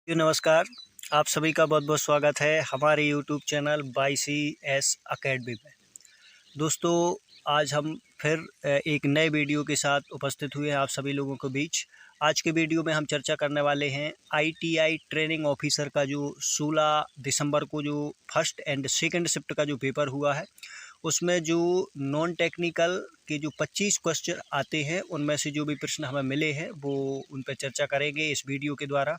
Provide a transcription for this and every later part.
नमस्कार। आप सभी का बहुत बहुत स्वागत है हमारे यूट्यूब चैनल YCS अकेडमी में। दोस्तों, आज हम फिर एक नए वीडियो के साथ उपस्थित हुए हैं आप सभी लोगों के बीच। आज के वीडियो में हम चर्चा करने वाले हैं ITI ट्रेनिंग ऑफिसर का जो 16 दिसंबर को जो फर्स्ट एंड सेकंड शिफ्ट का जो पेपर हुआ है, उसमें जो नॉन टेक्निकल के जो 25 क्वेश्चन आते हैं, उनमें से जो भी प्रश्न हमें मिले हैं वो उन पर चर्चा करेंगे इस वीडियो के द्वारा।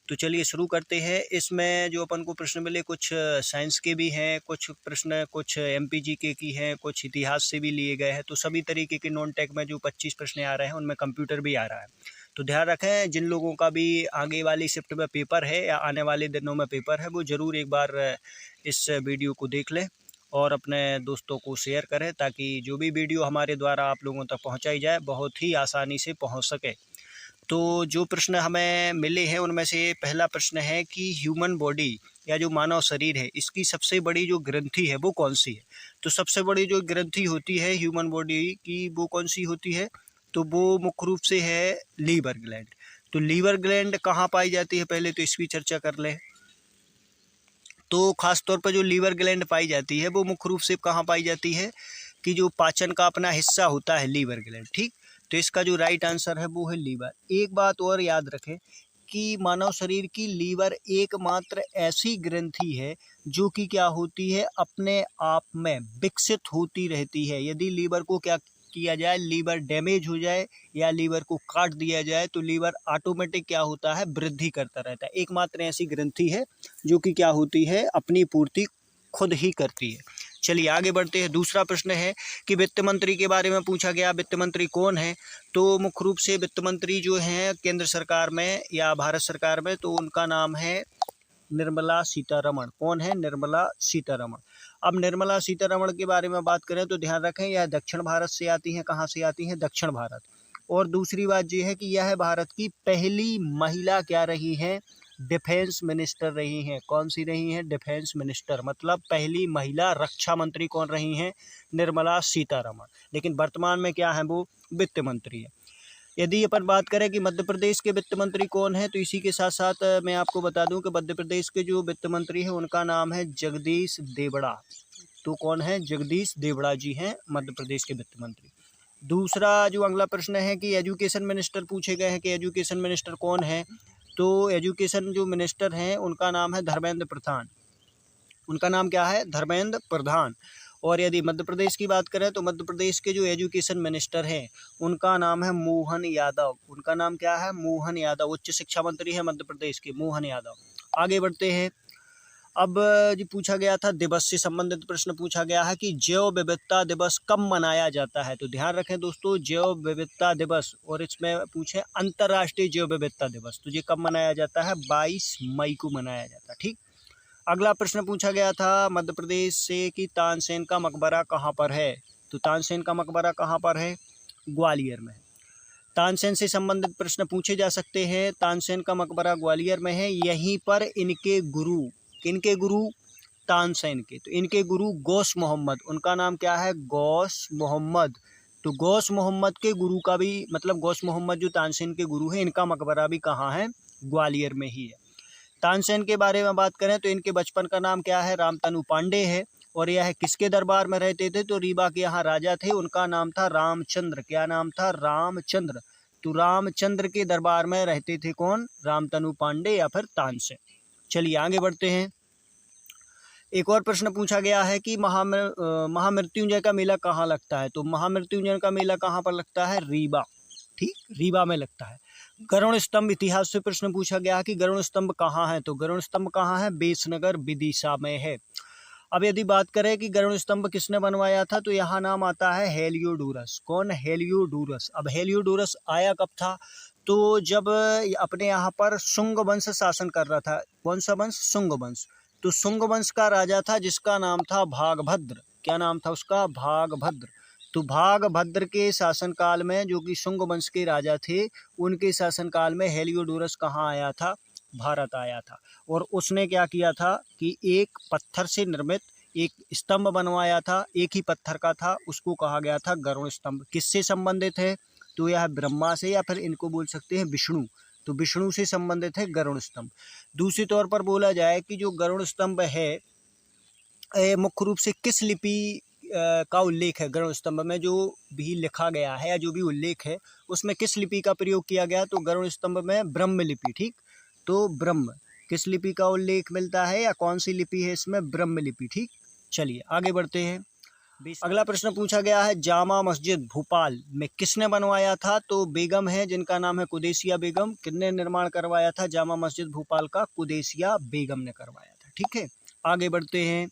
तो चलिए शुरू करते हैं। इसमें जो अपन को प्रश्न मिले, कुछ साइंस के भी हैं, कुछ प्रश्न कुछ MPGK की हैं, कुछ इतिहास से भी लिए गए हैं। तो सभी तरीके के नॉन टेक में जो 25 प्रश्न आ रहे हैं, उनमें कंप्यूटर भी आ रहा है। तो ध्यान रखें, जिन लोगों का भी आगे वाली शिफ्ट में पेपर है या आने वाले दिनों में पेपर है, वो ज़रूर एक बार इस वीडियो को देख लें और अपने दोस्तों को शेयर करें, ताकि जो भी वीडियो हमारे द्वारा आप लोगों तक पहुँचाई जाए बहुत ही आसानी से पहुँच सके। तो जो प्रश्न हमें मिले हैं, उनमें से पहला प्रश्न है कि ह्यूमन बॉडी या जो मानव शरीर है, इसकी सबसे बड़ी जो ग्रंथि है वो कौन सी है। तो सबसे बड़ी जो ग्रंथि होती है ह्यूमन बॉडी की, वो कौन सी होती है, तो वो मुख्य रूप से है लीवर ग्लैंड। तो लीवर ग्लैंड कहाँ पाई जाती है, पहले तो इसकी चर्चा कर लें। तो खास तौर पर जो लीवर ग्लैंड पाई जाती है वो मुख्य रूप से कहाँ पाई जाती है, कि जो पाचन का अपना हिस्सा होता है लीवर ग्लैंड, ठीक। तो इसका जो राइट आंसर है वो है लीवर। एक बात और याद रखें कि मानव शरीर की लीवर एकमात्र ऐसी ग्रंथि है जो कि क्या होती है, अपने आप में विकसित होती रहती है। यदि लीवर को क्या किया जाए, लीवर डैमेज हो जाए या लीवर को काट दिया जाए, तो लीवर ऑटोमेटिक क्या होता है, वृद्धि करता रहता है। एकमात्र ऐसी ग्रंथि है जो कि क्या होती है, अपनी पूर्ति खुद ही करती है। चलिए आगे बढ़ते हैं। दूसरा प्रश्न है कि वित्त मंत्री के बारे में पूछा गया। वित्त मंत्री कौन है, तो मुख्य रूप से वित्त मंत्री जो हैं केंद्र सरकार में या भारत सरकार में, तो उनका नाम है निर्मला सीतारमण। कौन है, निर्मला सीतारमण। अब निर्मला सीतारमण के बारे में बात करें तो ध्यान रखें, यह दक्षिण भारत से आती हैं। कहाँ से आती हैं, दक्षिण भारत। और दूसरी बात यह है कि यह भारत की पहली महिला क्या रही हैं, डिफेंस मिनिस्टर रही हैं। कौन सी रही हैं, डिफेंस मिनिस्टर, मतलब पहली महिला रक्षा मंत्री कौन रही हैं, निर्मला सीतारमण। लेकिन वर्तमान में क्या है, वो वित्त मंत्री है। यदि अपन बात करें कि मध्य प्रदेश के वित्त मंत्री कौन है, तो इसी के साथ साथ मैं आपको बता दूं कि मध्य प्रदेश के जो वित्त मंत्री हैं उनका नाम है जगदीश देवड़ा। तो कौन है, जगदीश देवड़ा जी हैं मध्य प्रदेश के वित्त मंत्री। दूसरा जो अगला प्रश्न है कि एजुकेशन मिनिस्टर पूछे गए हैं कि एजुकेशन मिनिस्टर कौन है। तो एजुकेशन जो मिनिस्टर हैं उनका नाम है धर्मेंद्र प्रधान। उनका नाम क्या है, धर्मेंद्र प्रधान। और यदि मध्य प्रदेश की बात करें तो मध्य प्रदेश के जो एजुकेशन मिनिस्टर हैं उनका नाम है मोहन यादव। उनका नाम क्या है, मोहन यादव। उच्च शिक्षा मंत्री है मध्य प्रदेश के, मोहन यादव। आगे बढ़ते हैं। अब जी पूछा गया था, दिवस से संबंधित प्रश्न पूछा गया है कि जैव विविधता दिवस कब मनाया जाता है। तो ध्यान रखें दोस्तों, जैव विविधता दिवस, और इसमें पूछे अंतर्राष्ट्रीय जैव विविधता दिवस, तो ये कब मनाया जाता है, 22 मई को मनाया जाता है, ठीक। अगला प्रश्न पूछा गया था मध्य प्रदेश से कि तानसेन का मकबरा कहाँ पर है। तो तानसेन का मकबरा कहाँ पर है, ग्वालियर में। तानसेन से संबंधित प्रश्न पूछे जा सकते हैं। तानसेन का मकबरा ग्वालियर में है। यहीं पर इनके गुरु, किनके गुरु, तानसेन के, तो इनके गुरु गौस मोहम्मद, उनका नाम क्या है, गौस मोहम्मद। तो गौस मोहम्मद के गुरु का भी, मतलब गौस मोहम्मद जो तानसेन के गुरु हैं, इनका मकबरा भी कहाँ है, ग्वालियर में ही है। तानसेन के बारे में बात करें तो इनके बचपन का नाम क्या है, रामतनु पांडे है। और यह किसके दरबार में रहते थे, तो रीवा के यहाँ राजा थे, उनका नाम था रामचंद्र। क्या नाम था, रामचंद्र। तो रामचंद्र के दरबार में रहते थे कौन, रामतनु पांडे या फिर तानसेन। चलिए आगे बढ़ते हैं। एक और प्रश्न पूछा गया है कि महामृत्युंजय का मेला कहाँ लगता है। तो महामृत्युंजय का मेला कहाँ पर लगता है, रीवा, ठीक, रीवा में लगता है। गरुड़ स्तंभ, इतिहास से प्रश्न पूछा गया कि गरुड़ स्तंभ कहाँ है। तो गरुड़ स्तंभ कहाँ है, बेसनगर विदिशा में है। अब यदि बात करें कि गरुड़ स्तंभ किसने बनवाया था, तो यहाँ नाम आता है हेलियोडोरस। कौन, हेलियोडोरस। अब हेलियोडोरस आया कब था, तो जब अपने यहाँ पर शुंग वंश शासन कर रहा था। कौन सा वंश, शुंग वंश। तो शुंग वंश का राजा था जिसका नाम था भागभद्र। क्या नाम था उसका, भागभद्र। तो भागभद्र के शासनकाल में, जो कि शुंग वंश के राजा थे, उनके शासनकाल में हेलियोडोरस कहाँ आया था, भारत आया था। और उसने क्या किया था कि एक पत्थर से निर्मित एक स्तंभ बनवाया था, एक ही पत्थर का था, उसको कहा गया था गरुड़ स्तंभ। किससे संबंधित है, तो यह ब्रह्मा से या फिर इनको बोल सकते हैं विष्णु। तो विष्णु से संबंधित है गरुड़ स्तंभ। दूसरे तौर पर बोला जाए कि जो गरुड़ स्तंभ है मुख्य रूप से किस लिपि का उल्लेख है, गरुड़ स्तंभ में जो भी लिखा गया है या जो भी उल्लेख है उसमें किस लिपि का प्रयोग किया गया, तो गरुड़ स्तंभ में ब्रह्म लिपि। ठीक, तो ब्रह्म किस लिपि का उल्लेख मिलता है या कौन सी लिपि है इसमें, ब्रह्म लिपि। ठीक, चलिए आगे बढ़ते हैं। अगला प्रश्न पूछा गया है जामा मस्जिद भोपाल में किसने बनवाया था, तो बेगम है जिनका नाम है कुदैसिया बेगम। किसने निर्माण करवाया था जामा मस्जिद भोपाल का, कुदैसिया बेगम ने करवाया था। ठीक है, आगे बढ़ते हैं।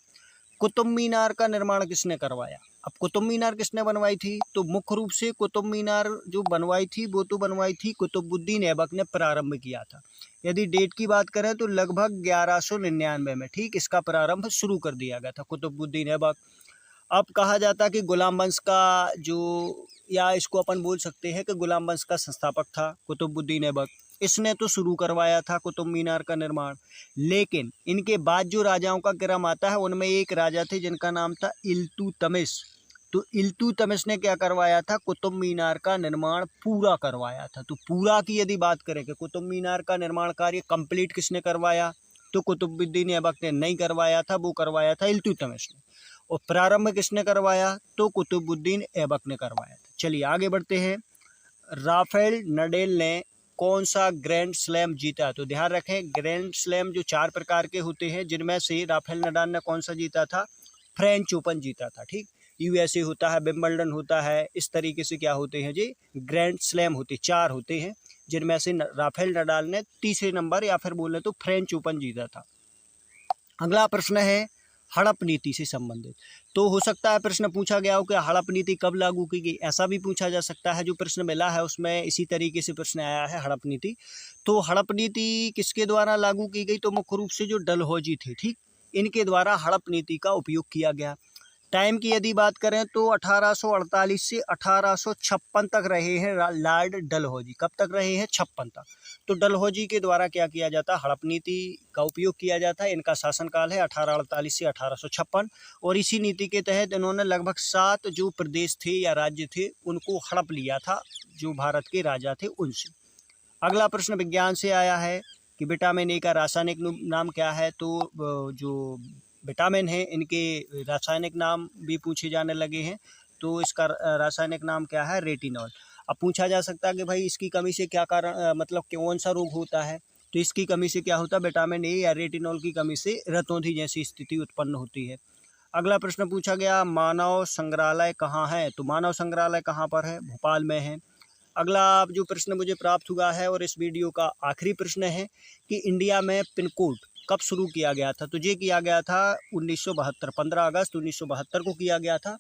कुतुब मीनार का निर्माण किसने करवाया। अब कुतुब मीनार किसने बनवाई थी, तो मुख्य रूप से कुतुब मीनार जो बनवाई थी वो तो बनवाई थी कुतुबुद्दीन ऐबक ने प्रारंभ किया था। यदि डेट की बात करें तो लगभग 1199 में, ठीक, इसका प्रारंभ शुरू कर दिया गया था कुतुबुद्दीन ऐबक। अब कहा जाता है कि गुलाम वंश का जो, या इसको अपन बोल सकते हैं कि गुलाम वंश का संस्थापक था कुतुबुद्दीन ऐबक, इसने तो शुरू करवाया था कुतुब मीनार का निर्माण। लेकिन इनके बाद जो राजाओं का क्रम आता है उनमें एक राजा थे जिनका नाम था इल्तुतमिश। तो इल्तुतमिश ने क्या करवाया था, कुतुब मीनार का निर्माण पूरा करवाया था। तो पूरा की यदि बात करें कि कुतुब मीनार का निर्माण कार्य कंप्लीट किसने करवाया, तो कुतुबुद्दीन ऐबक ने नहीं करवाया था, वो करवाया था इल्तुतमिश ने। और प्रारंभ किसने करवाया, तो कुतुबुद्दीन ऐबक ने करवाया था। चलिए आगे बढ़ते हैं। राफेल नडाल ने कौन सा ग्रैंड स्लैम जीता, तो ध्यान रखें ग्रैंड स्लैम जो 4 प्रकार के होते हैं जिनमें से राफेल नडाल ने कौन सा जीता था, फ्रेंच ओपन जीता था। ठीक, यूएसए होता है, विंबलडन होता है, इस तरीके से क्या होते हैं जी, ग्रैंड स्लैम होते 4 होते हैं जिनमें से राफेल नडाल ने तीसरे नंबर या फिर बोले तो फ्रेंच ओपन जीता था। अगला प्रश्न है हड़प नीति से संबंधित। तो हो सकता है प्रश्न पूछा गया हो कि हड़प नीति कब लागू की गई, ऐसा भी पूछा जा सकता है। जो प्रश्न मिला है उसमें इसी तरीके से प्रश्न आया है हड़प नीति। तो हड़प नीति किसके द्वारा लागू की गई, तो मुख्य रूप से जो डलहौजी थे, ठीक, इनके द्वारा हड़प नीति का उपयोग किया गया। टाइम की यदि बात करें तो 1848 से 1856 तक रहे हैं लॉर्ड डलहौजी। कब तक रहे हैं, 56 तक। तो डलहौजी के द्वारा क्या किया जाता, हड़प नीति का उपयोग किया जाता है। इनका शासनकाल है 1848 से 1856 और इसी नीति के तहत इन्होंने लगभग 7 जो प्रदेश थे या राज्य थे उनको हड़प लिया था जो भारत के राजा थे उनसे। अगला प्रश्न विज्ञान से आया है कि विटामिन ए का रासायनिक नाम क्या है। तो जो विटामिन है इनके रासायनिक नाम भी पूछे जाने लगे हैं। तो इसका रासायनिक नाम क्या है, रेटिनॉल। अब पूछा जा सकता है कि भाई इसकी कमी से क्या कारण, मतलब कौन सा रोग होता है, तो इसकी कमी से क्या होता है, विटामिन ए या रेटिनॉल की कमी से रतौंधी जैसी स्थिति उत्पन्न होती है। अगला प्रश्न पूछा गया मानव संग्रहालय कहाँ है, तो मानव संग्रहालय कहाँ पर है, भोपाल में है। अगला जो प्रश्न मुझे प्राप्त हुआ है और इस वीडियो का आखिरी प्रश्न है कि इंडिया में पिन कोड कब शुरू किया गया था, तो ये किया गया था 1972, 15 अगस्त 1972 को किया गया था।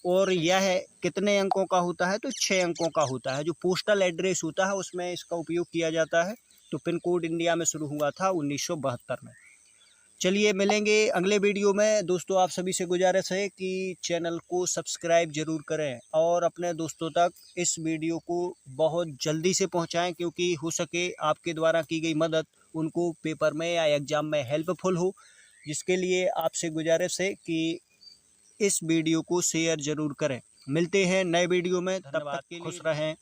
और यह कितने अंकों का होता है, तो 6 अंकों का होता है। जो पोस्टल एड्रेस होता है उसमें इसका उपयोग किया जाता है। तो पिन कोड इंडिया में शुरू हुआ था 1972 में। चलिए मिलेंगे अगले वीडियो में। दोस्तों आप सभी से गुजारिश है कि चैनल को सब्सक्राइब जरूर करें और अपने दोस्तों तक इस वीडियो को बहुत जल्दी से पहुंचाएं, क्योंकि हो सके आपके द्वारा की गई मदद उनको पेपर में या एग्ज़ाम में हेल्पफुल हो। जिसके लिए आपसे गुजारिश है कि इस वीडियो को शेयर जरूर करें। मिलते हैं नए वीडियो में, तब तक खुश रहें।